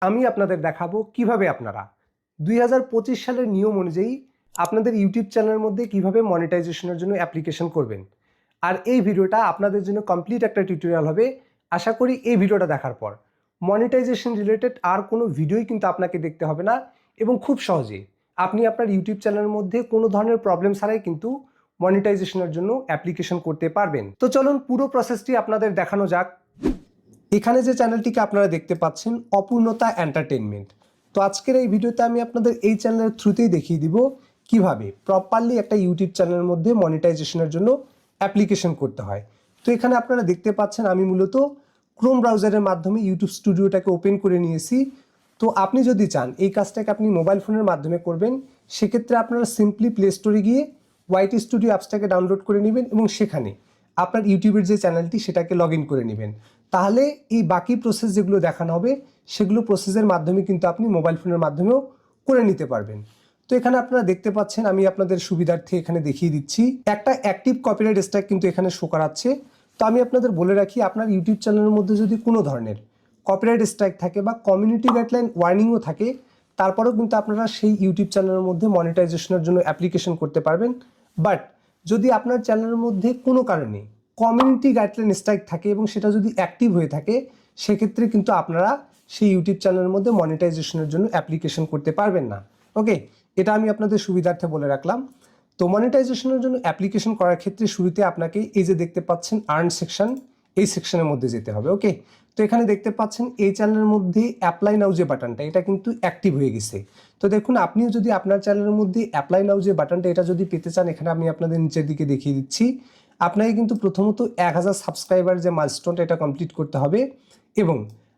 আমি আপনাদের দেখাবো কিভাবে আপনারা 2025 সালের নিয়ম অনুযায়ী আপনাদের ইউটিউব চ্যানেলের মধ্যে কিভাবে মনিটাইজেশনের জন্য অ্যাপ্লিকেশন করবেন। আর এই ভিডিওটা আপনাদের জন্য কমপ্লিট একটা টিউটোরিয়াল হবে। আশা করি এই ভিডিওটা দেখার পর মনিটাইজেশন রিলেটেড আর কোনো ভিডিওই কিন্তু আপনাকে দেখতে হবে না এবং খুব সহজে আপনি আপনার ইউটিউব চ্যানেলের মধ্যে কোনো ধরনের প্রবলেম ছাড়াই কিন্তু মনিটাইজেশনের জন্য অ্যাপ্লিকেশন করতে পারবেন। তো চলুন পুরো প্রসেসটি আপনাদের দেখানো যাক। এখানে যে চ্যানেলটিকে আপনারা দেখতে পাচ্ছেন অপূর্ণতা এন্টারটেইনমেন্ট। তো আজকের এই ভিডিওতে আমি আপনাদের এই চ্যানেলের থ্রুতেই দেখিয়ে দিব কিভাবে প্রপারলি একটা ইউটিউব চ্যানেলের মধ্যে মনিটাইজেশনের জন্য অ্যাপ্লিকেশন করতে হয়। তো এখানে আপনারা দেখতে পাচ্ছেন আমি মূলত ক্রোম ব্রাউজারের মাধ্যমে ইউটিউব স্টুডিওটাকে ওপেন করে নিয়েছি। তো আপনি যদি চান এই কাজটাকে আপনি মোবাইল ফোনের মাধ্যমে করবেন, সেক্ষেত্রে আপনারা সিম্পলি প্লে স্টোরে গিয়ে ওয়াইটি স্টুডিও অ্যাপসটাকে ডাউনলোড করে নেবেন এবং সেখানে আপনার ইউটিউবের যে চ্যানেলটি সেটাকে লগ ইন করে নেবেন। তাহলে এই বাকি প্রসেস যেগুলো দেখানো হবে সেগুলো প্রসেসের মাধ্যমে কিন্তু আপনি মোবাইল ফোনের মাধ্যমেও করে নিতে পারবেন। তো এখানে আপনারা দেখতে পাচ্ছেন আমি আপনাদের সুবিধার্থে এখানে দেখিয়ে দিচ্ছি একটা অ্যাক্টিভ কপিরাইট স্ট্রাইক কিন্তু এখানে শো করাচ্ছে। তো আমি আপনাদের বলে রাখি আপনার ইউটিউব চ্যানেলের মধ্যে যদি কোনো ধরনের কপিরাইট স্ট্রাইক থাকে বা কমিউনিটি গাইডলাইন ওয়ার্নিংও থাকে, তারপরেও কিন্তু আপনারা সেই ইউটিউব চ্যানেলের মধ্যে মনিটাইজেশনের জন্য অ্যাপ্লিকেশন করতে পারবেন। বাট যদি আপনার চ্যানেলের মধ্যে কোনো কারণে কমিউনিটি গাইডলাইন স্ট্রাইক থাকে এবং সেটা যদি অ্যাক্টিভ হয়ে থাকে, সেক্ষেত্রে কিন্তু আপনারা সেই ইউটিউব চ্যানেলের মধ্যে মনিটাইজেশনের জন্য অ্যাপ্লিকেশন করতে পারবেন না। ওকে, এটা আমি আপনাদের সুবিধার্থে বলে রাখলাম। তো মনিটাইজেশনের জন্য অ্যাপ্লিকেশন করার ক্ষেত্রে শুরুতে আপনাকে এই যে দেখতে পাচ্ছেন আর্ন সেকশন, এই সেকশনের মধ্যে যেতে হবে। ওকে, তো এখানে দেখতে পাচ্ছেন এই চ্যানেলের মধ্যে অ্যাপ্লাই নাও যে বাটনটা এটা কিন্তু অ্যাক্টিভ হয়ে গেছে। তো দেখুন আপনিও যদি আপনার চ্যানেলের মধ্যে অ্যাপ্লাই নাও যে বাটনটা এটা যদি পেতে চান, এখানে আমি আপনাদের নিচের দিকে দেখিয়ে দিচ্ছি। আপনাকে কিন্তু প্রথমত 1000 সাবস্ক্রাইবার যে মাইলস্টোনটা এটা কমপ্লিট করতে হবে এবং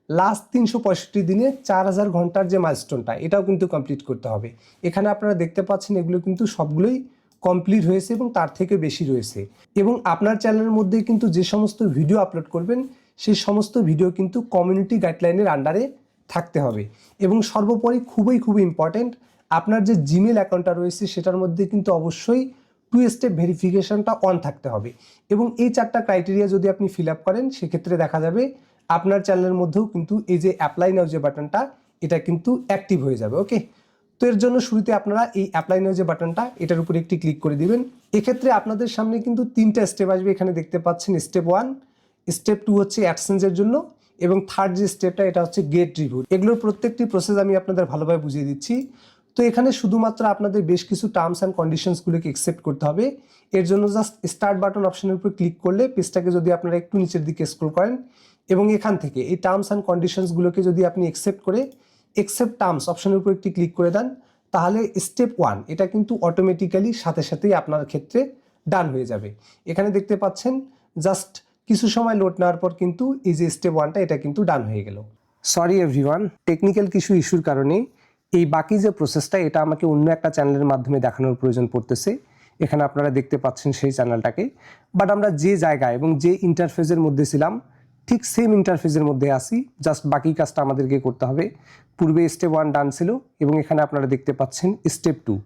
লাস্ট 365 দিনে 4000 ঘন্টার যে মাইলস্টোনটা এটাও কিন্তু কমপ্লিট করতে হবে। এখানে আপনারা দেখতে পাচ্ছেন এগুলো কিন্তু সবগুলোই কমপ্লিট হয়েছে এবং তার থেকে বেশি রয়েছে। এবং আপনার চ্যানেলের মধ্যে কিন্তু যে সমস্ত ভিডিও আপলোড করবেন সেই সমস্ত ভিডিও কিন্তু কমিউনিটি গাইডলাইনের আন্ডারে থাকতে হবে। এবং সর্বোপরি খুবই ইম্পর্টেন্ট, আপনার যে জিমেল অ্যাকাউন্টটা রয়েছে সেটার মধ্যে কিন্তু অবশ্যই 2 স্টেপ ভেরিফিকেশনটা অন থাকতে হবে। এবং এই 4টা ক্রাইটেরিয়া যদি আপনি ফিল আপ করেন, সেক্ষেত্রে দেখা যাবে আপনার চ্যানেলের মধ্যেও কিন্তু এই যে অ্যাপ্লাই নাও যে বাটনটা এটা কিন্তু অ্যাক্টিভ হয়ে যাবে। ওকে, তো এর জন্য শুরুতে আপনারা এই অ্যাপ্লাই নাও যে বাটনটা এটার উপরে একটি ক্লিক করে দিবেন। এক্ষেত্রে আপনাদের সামনে কিন্তু 3টা স্টেপ আসবে। এখানে দেখতে পাচ্ছেন স্টেপ 1, স্টেপ 2 হচ্ছে অ্যাডসেন্সের জন্য এবং থার্ড যে স্টেপটা এটা হচ্ছে গেট রিভিউ। এগুলোর প্রত্যেকটি প্রসেস আমি আপনাদের ভালোভাবে বুঝিয়ে দিচ্ছি। তো এখানে শুধুমাত্র আপনাদের বেশ কিছু টার্মস অ্যান্ড কন্ডিশনসগুলোকে অ্যাকসেপ্ট করতে হবে। এর জন্য জাস্ট স্টার্ট বাটন অপশনের উপর ক্লিক করলে পেজটাকে যদি আপনারা একটু নিচের দিকে স্ক্রল করেন এবং এখান থেকে এই টার্মস অ্যান্ড কন্ডিশনসগুলোকে যদি আপনি অ্যাকসেপ্ট করে অ্যাকসেপ্ট টার্মস অপশনের উপর একটি ক্লিক করে দেন, তাহলে স্টেপ 1 এটা কিন্তু অটোমেটিক্যালি সাথেই আপনার ক্ষেত্রে ডান হয়ে যাবে। এখানে দেখতে পাচ্ছেন জাস্ট কিছু সময় লোড নেওয়ার পর কিন্তু এই যে স্টেপ 1টা এটা কিন্তু ডান হয়ে গেল। সরি এভরিওয়ান, টেকনিক্যাল কিছু ইস্যুর কারণে এই বাকি যে প্রসেসটা এটা আমাকে অন্য একটা চ্যানেলের মাধ্যমে দেখানোর প্রয়োজন পড়তেছে। এখানে আপনারা দেখতে পাচ্ছেন সেই চ্যানেলটাকে, বাট আমরা যে জায়গায় এবং যে ইন্টারফেসের মধ্যে ছিলাম ঠিক সেম ইন্টারফেসের মধ্যে আসি, জাস্ট বাকি কাজটা আমাদেরকে করতে হবে। পূর্বে স্টেপ 1 ডান ছিল এবং এখানে আপনারা দেখতে পাচ্ছেন স্টেপ 2।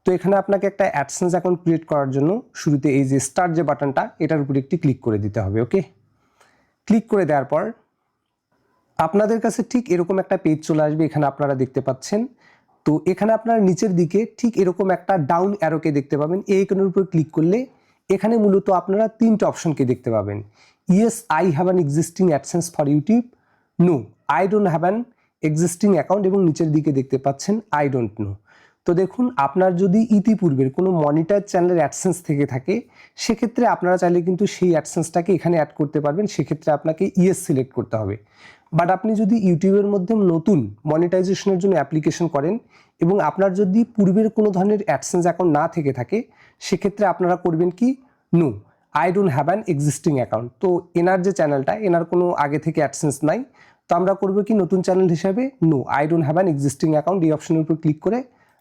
তো এখানে আপনাকে একটা অ্যাডসেন্স অ্যাকাউন্ট ক্রিয়েট করার জন্য শুরুতে এই যে স্টার্ট যে বাটনটা এটার উপর একটি ক্লিক করে দিতে হবে। ওকে, ক্লিক করে দেওয়ার পর আপনাদের কাছে ঠিক এরকম একটা পেজ চলে আসবে। এখানে আপনারা দেখতে পাচ্ছেন, তো এখানে আপনারা নিচের দিকে ঠিক এরকম একটা ডাউন অ্যারোকে দেখতে পাবেন। এই আইকনের উপর ক্লিক করলে এখানে মূলত আপনারা 3টে অপশনকে দেখতে পাবেন। Yes I have an existing AdSense for YouTube, no I don't have an existing account এবং নিচের দিকে দেখতে পাচ্ছেন আই ডোন্ট নো। তো দেখুন আপনার যদি ইতিপূর্বের কোনো মনিটাইজ চ্যানেলের অ্যাডসেন্স থেকে থাকে, সেক্ষেত্রে আপনারা চাইলে কিন্তু সেই অ্যাডসেন্সটাকে এখানে অ্যাড করতে পারবেন। সেক্ষেত্রে আপনাকে ইয়েস সিলেক্ট করতে হবে। বাট আপনি যদি ইউটিউবের মধ্যে নতুন মনিটাইজেশনের জন্য অ্যাপ্লিকেশন করেন এবং আপনার যদি পূর্বের কোনো ধরনের অ্যাডসেন্স অ্যাকাউন্ট না থেকে থাকে, সেক্ষেত্রে আপনারা করবেন কি, no I don't have an existing account. তো এনার যে চ্যানেলটা এনার কোনো আগে থেকে অ্যাডসেন্স নাই, তো আমরা করবো কি নতুন চ্যানেল হিসাবে no I don't have an existing account এই অপশনের উপর ক্লিক করে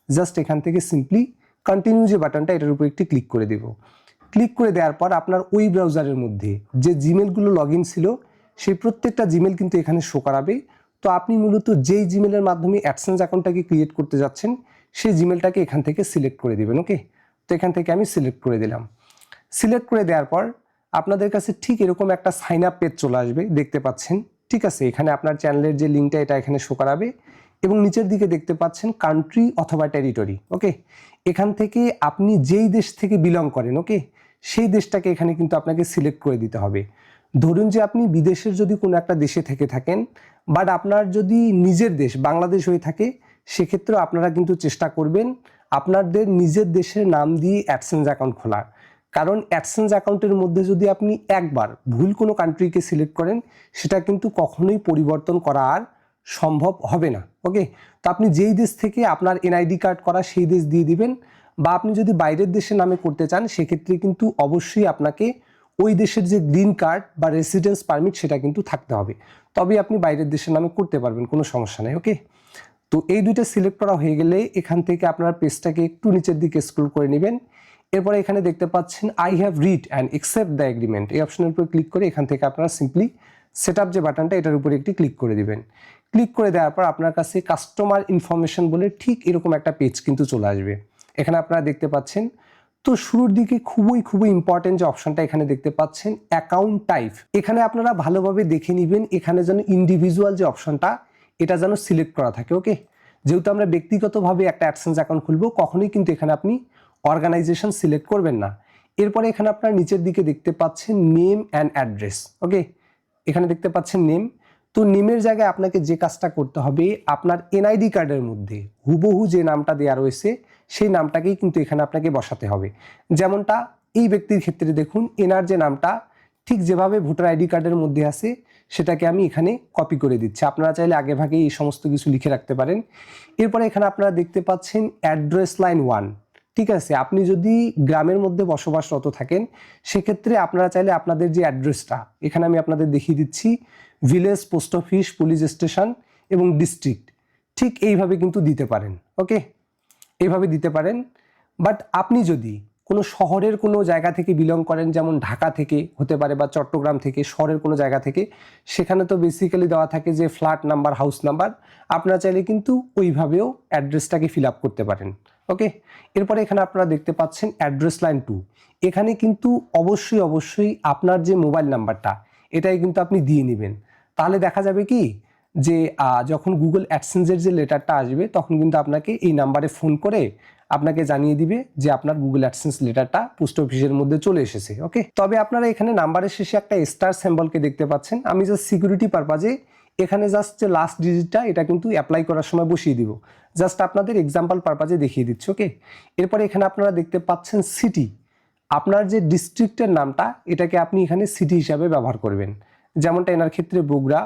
জাস্ট এখান থেকে সিম্পলি কন্টিনিউ যে বাটনটা এটার উপর একটি ক্লিক করে দেব। ক্লিক করে দেওয়ার পর আপনার ওই ব্রাউজারের মধ্যে যে জিমেলগুলো লগ ইন ছিল সেই প্রত্যেকটা জিমেল কিন্তু এখানে শো করাবে। তো আপনি মূলত যেই জিমেলের মাধ্যমে অ্যাডসেন্স অ্যাকাউন্টটাকে ক্রিয়েট করতে যাচ্ছেন সেই জিমেলটাকে এখান থেকে সিলেক্ট করে দেবেন। ওকে, তো এখান থেকে আমি সিলেক্ট করে দিলাম। সিলেক্ট করে দেওয়ার পর আপনাদের কাছে ঠিক এরকম একটা সাইন আপ পেজ চলে আসবে, দেখতে পাচ্ছেন ঠিক আছে, এখানে আপনার চ্যানেলের যে লিঙ্কটা এটা এখানে শো করাবে এবং নিচের দিকে দেখতে পাচ্ছেন কান্ট্রি অথবা টেরিটরি। ওকে, এখান থেকে আপনি যেই দেশ থেকে বিলং করেন, ওকে, সেই দেশটাকে এখানে কিন্তু আপনাকে সিলেক্ট করে দিতে হবে। ধরুন যে আপনি বিদেশের যদি কোনো একটা দেশে থেকে থাকেন, বাট আপনার যদি নিজের দেশ বাংলাদেশ হয়ে থাকে, সেক্ষেত্রে আপনারা কিন্তু চেষ্টা করবেন আপনাদের নিজের দেশের নাম দিয়ে অ্যাডসেন্স অ্যাকাউন্ট খোলার। কারণ অ্যাডসেন্স অ্যাকাউন্টের মধ্যে যদি আপনি একবার ভুল কোনো কান্ট্রিকে সিলেক্ট করেন, সেটা কিন্তু কখনোই পরিবর্তন করা আর সম্ভব হবে না। ওকে, তো আপনি যেই দেশ থেকে আপনার এনআইডি কার্ড করা সেই দেশ দিয়ে দিবেন, বা আপনি যদি বাইরের দেশের নামে করতে চান সেক্ষেত্রে কিন্তু অবশ্যই আপনাকে ওই দেশের যে গ্রিন কার্ড বা রেসিডেন্স পারমিট সেটা কিন্তু থাকতে হবে, তবেই আপনি বাইরের দেশের নামে করতে পারবেন, কোনো সমস্যা নেই। ওকে, তো এই দুইটা সিলেক্ট করা হয়ে গেলে এখান থেকে আপনার পেজটাকে একটু নিচের দিকে স্ক্রল করে নেবেন। এরপরে এখানে দেখতে পাচ্ছেন I have read and accept the agreement, এই অপশনের উপর ক্লিক করে এখান থেকে আপনারা সিম্পলি সেট আপ যে বাটনটা এটার উপরে একটি ক্লিক করে দিবেন। ক্লিক করে দেওয়ার পর আপনার কাছে কাস্টমার ইনফরমেশন বলে ঠিক এরকম একটা পেজ কিন্তু চলে আসবে। এখানে আপনারা দেখতে পাচ্ছেন, তো শুরুর দিকে খুবই ইম্পর্টেন্ট যে অপশনটা এখানে দেখতে পাচ্ছেন অ্যাকাউন্ট টাইপ, এখানে আপনারা ভালোভাবে দেখে নেবেন এখানে যেন ইন্ডিভিজুয়াল যে অপশনটা এটা যেন সিলেক্ট করা থাকে। ওকে, যেহেতু আমরা ব্যক্তিগতভাবে একটা অ্যাডসেন্স অ্যাকাউন্ট খুলবো, কখনোই কিন্তু এখানে আপনি অর্গানাইজেশন সিলেক্ট করবেন না। এরপরে এখানে আপনার নিচের দিকে দেখতে পাচ্ছেন নেম অ্যান্ড অ্যাড্রেস। ওকে, এখানে দেখতে পাচ্ছেন নেম, তো নেমের জায়গায় আপনাকে যে কাজটা করতে হবে, আপনার এনআইডি কার্ডের মধ্যে হুবহু যে নামটা দেওয়া রয়েছে সেই নামটাকেই কিন্তু এখানে আপনাকে বসাতে হবে। যেমনটা এই ব্যক্তির ক্ষেত্রে দেখুন, এনার যে নামটা ঠিক যেভাবে ভোটার আইডি কার্ডের মধ্যে আছে সেটাকে আমি এখানে কপি করে দিচ্ছি। আপনারা চাইলে আগে ভাগে এই সমস্ত কিছু লিখে রাখতে পারেন। এরপরে এখানে আপনারা দেখতে পাচ্ছেন অ্যাড্রেস লাইন 1। ঠিক আছে, আপনি যদি গ্রামের মধ্যে বসবাসরত থাকেন সেক্ষেত্রে আপনারা চাইলে আপনাদের যে অ্যাড্রেসটা এখানে আমি আপনাদের দেখিয়ে দিচ্ছি, village, post office, police station এবং ডিস্ট্রিক্ট, ঠিক এইভাবে কিন্তু দিতে পারেন। ওকে, এইভাবে দিতে পারেন। বাট আপনি যদি কোনো শহরের কোনো জায়গা থেকে বিলং করেন, যেমন ঢাকা থেকে হতে পারে বা চট্টগ্রাম থেকে, শহরের কোনো জায়গা থেকে, সেখানে তো বেসিক্যালি দেওয়া থাকে যে ফ্ল্যাট নাম্বার, হাউস নাম্বার, আপনারা চাইলে কিন্তু ওইভাবেও অ্যাড্রেসটাকে ফিল আপ করতে পারেন। ওকে, এরপরে এখানে আপনারা দেখতে পাচ্ছেন অ্যাড্রেস লাইন 2, এখানে কিন্তু অবশ্যই আপনার যে মোবাইল নাম্বারটা এটাই কিন্তু আপনি দিয়ে নেবেন। তাহলে দেখা যাবে কি যে যখন গুগল অ্যাডসেন্সের যে লেটারটা আসবে তখন কিন্তু আপনাকে এই নাম্বারে ফোন করে আপনাকে জানিয়ে দিবে যে আপনার গুগল অ্যাডসেন্স লেটারটা পোস্ট অফিসের মধ্যে চলে এসেছে। ওকে, তবে আপনারা এখানে নাম্বারের শেষে একটা স্টার সিম্বলকে দেখতে পাচ্ছেন, আমি জাস্ট সিকিউরিটি পারপাজে এখানে জাস্ট যে লাস্ট ডিজিটটা এটা কিন্তু অ্যাপ্লাই করার সময় বসিয়ে দিব, জাস্ট আপনাদের এক্সাম্পল পারপাজে দেখিয়ে দিচ্ছি। ওকে, এরপরে এখানে আপনারা দেখতে পাচ্ছেন সিটি, আপনার যে ডিস্ট্রিক্টের নামটা এটাকে আপনি এখানে সিটি হিসাবে ব্যবহার করবেন, যেমনটা এনার ক্ষেত্রে বগুড়া।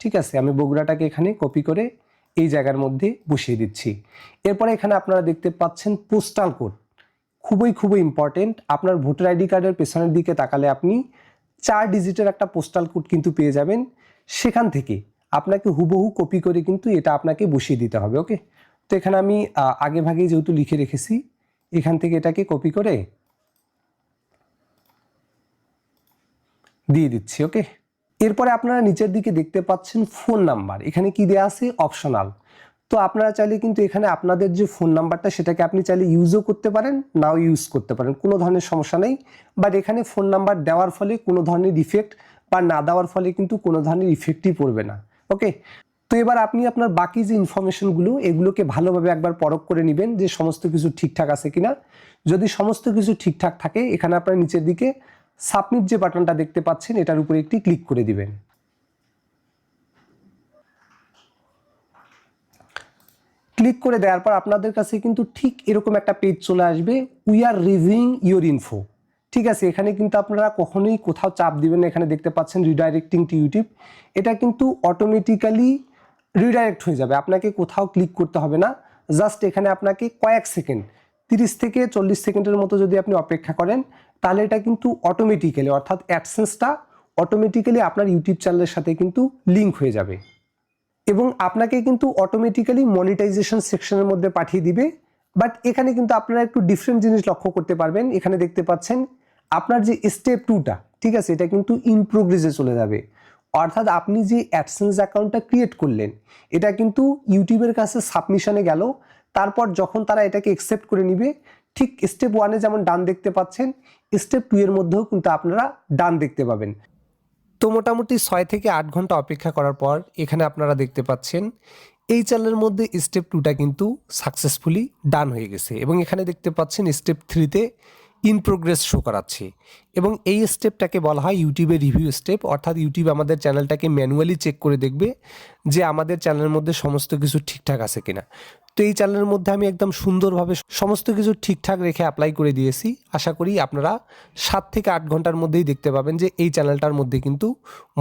ঠিক আছে, আমি বগুড়াটাকে এখানে কপি করে এই জায়গার মধ্যে বসিয়ে দিচ্ছি। এরপরে এখানে আপনারা দেখতে পাচ্ছেন পোস্টাল কোড, খুবই ইম্পর্টেন্ট। আপনার ভোটার আইডি কার্ডের পেছনের দিকে তাকালে আপনি 4 ডিজিটের একটা পোস্টাল কোড কিন্তু পেয়ে যাবেন, সেখান থেকে আপনাকে হুবহু কপি করে কিন্তু এটা আপনাকে বসিয়ে দিতে হবে। ওকে, তো এখানে আমি আগে ভাগেই যেহেতু লিখে রেখেছি, এখান থেকে এটাকে কপি করে দিয়ে দিচ্ছি। ওকে, এরপরে আপনারা নিচের দিকে দেখতে পাচ্ছেন ফোন নাম্বার, এখানে কি দেওয়া আছে অপশনাল। তো আপনারা চাইলে কিন্তু এখানে আপনাদের যে ফোন নাম্বারটা সেটাকে আপনি চাইলে ইউজও করতে পারেন, নাও ইউজ করতে পারেন, কোনো ধরনের সমস্যা নেই। বাট এখানে ফোন নাম্বার দেওয়ার ফলে কোনো ধরনের ইফেক্ট বা না দেওয়ার ফলে কিন্তু কোনো ধরনের ইফেক্টই পড়বে না। ওকে, তো এবার আপনি আপনার বাকি যে ইনফরমেশনগুলো এগুলোকে ভালোভাবে একবার পরখ করে নেবেন যে সমস্ত কিছু ঠিকঠাক আছে কিনা। যদি সমস্ত কিছু ঠিকঠাক থাকে এখানে আপনার নিচের দিকে সাবমিট যে বাটনটা দেখতে পাচ্ছেন এটার উপরে একটি ক্লিক করে দিবেন। ক্লিক করে দেওয়ার পর আপনাদের কাছে কিন্তু ঠিক এরকম একটা পেজ চলে আসবে, we are reviewing your info. ঠিক আছে, এখানে কিন্তু আপনারা কখনোই কোথাও চাপ দিবেন না। এখানে দেখতে পাচ্ছেন রিডাইরেক্টিং টু ইউটিউব, এটা কিন্তু অটোমেটিক্যালি রিডাইরেক্ট হয়ে যাবে, আপনাকে কোথাও ক্লিক করতে হবে না। জাস্ট এখানে আপনাকে কয়েক সেকেন্ড, 30 থেকে 40 সেকেন্ডের মতো যদি আপনি অপেক্ষা করেন তাহলে এটা কিন্তু অটোমেটিক্যালি, অর্থাৎ অ্যাডসেন্সটা অটোমেটিক্যালি আপনার ইউটিউব চ্যানেলের সাথে কিন্তু লিঙ্ক হয়ে যাবে এবং আপনাকে কিন্তু অটোমেটিক্যালি মনিটাইজেশন সেকশনের মধ্যে পাঠিয়ে দিবে। বাট এখানে কিন্তু আপনারা একটু ডিফারেন্ট জিনিস লক্ষ্য করতে পারবেন। এখানে দেখতে পাচ্ছেন আপনার যে স্টেপ 2টা, ঠিক আছে, এটা কিন্তু ইন প্রোগ্রেসে চলে যাবে। অর্থাৎ আপনি যে অ্যাডসেন্স অ্যাকাউন্টটা ক্রিয়েট করলেন এটা কিন্তু ইউটিউবের কাছে সাবমিশনে গেল, তারপর যখন তারা এটাকে অ্যাকসেপ্ট করে নিবে ঠিক স্টেপ 1-এ যেমন ডান দেখতে পাচ্ছেন, স্টেপ 2 এর মধ্যেও কিন্তু আপনারা ডান দেখতে পাবেন। তো মোটামুটি 6 থেকে 8 ঘন্টা অপেক্ষা করার পর এখানে আপনারা দেখতে পাচ্ছেন এই চ্যানেলের মধ্যে স্টেপ 2টা কিন্তু সাকসেসফুলি ডান হয়ে গেছে এবং এখানে দেখতে পাচ্ছেন স্টেপ 3তে ইন প্রোগ্রেস শো করাচ্ছে এবং এই স্টেপটাকে বলা হয় ইউটিউবের রিভিউ স্টেপ। অর্থাৎ ইউটিউব আমাদের চ্যানেলটাকে ম্যানুয়ালি চেক করে দেখবে যে আমাদের চ্যানেলের মধ্যে সমস্ত কিছু ঠিকঠাক আছে কিনা। তো এই চ্যানেলের মধ্যে আমি একদম সুন্দরভাবে সমস্ত কিছু ঠিকঠাক রেখে অ্যাপ্লাই করে দিয়েছি। আশা করি আপনারা 7 থেকে 8 ঘন্টার মধ্যেই দেখতে পাবেন যে এই চ্যানেলটার মধ্যে কিন্তু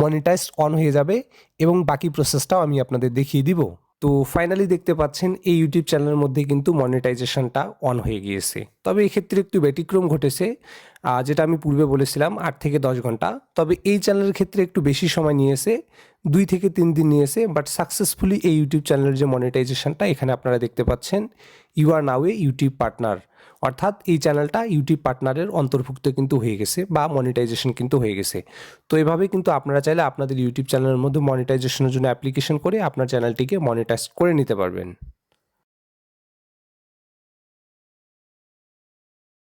মনিটাইজড অন হয়ে যাবে এবং বাকি প্রসেসটাও আমি আপনাদের দেখিয়ে দিব। তো ফাইনালি দেখতে পাচ্ছেন এই ইউটিউব চ্যানেলের মধ্যে কিন্তু মনিটাইজেশনটা অন হয়ে গিয়েছে। তবে এক্ষেত্রে একটু ব্যতিক্রম ঘটেছে, যেটা আমি পূর্বে বলেছিলাম 8 থেকে 10 ঘন্টা। তবে এই চ্যানেলের ক্ষেত্রে একটু বেশি সময় নিয়েছে, 2 থেকে 3 দিন নিয়েছে। বাট সাকসেসফুলি এই ইউটিউব চ্যানেলের যে মনিটাইজেশনটা এখানে আপনারা দেখতে পাচ্ছেন, you are now a YouTube partner. অর্থাৎ এই চ্যানেলটা ইউটিউব পার্টনারের অন্তর্ভুক্ত কিন্তু হয়ে গেছে বা মনিটাইজেশন কিন্তু হয়ে গেছে। তো এভাবে কিন্তু আপনারা চাইলে আপনাদের ইউটিউব চ্যানেলের মধ্যে মনিটাইজেশনের জন্য অ্যাপ্লিকেশন করে আপনার চ্যানেলটিকে মনিটাইজ করে নিতে পারবেন।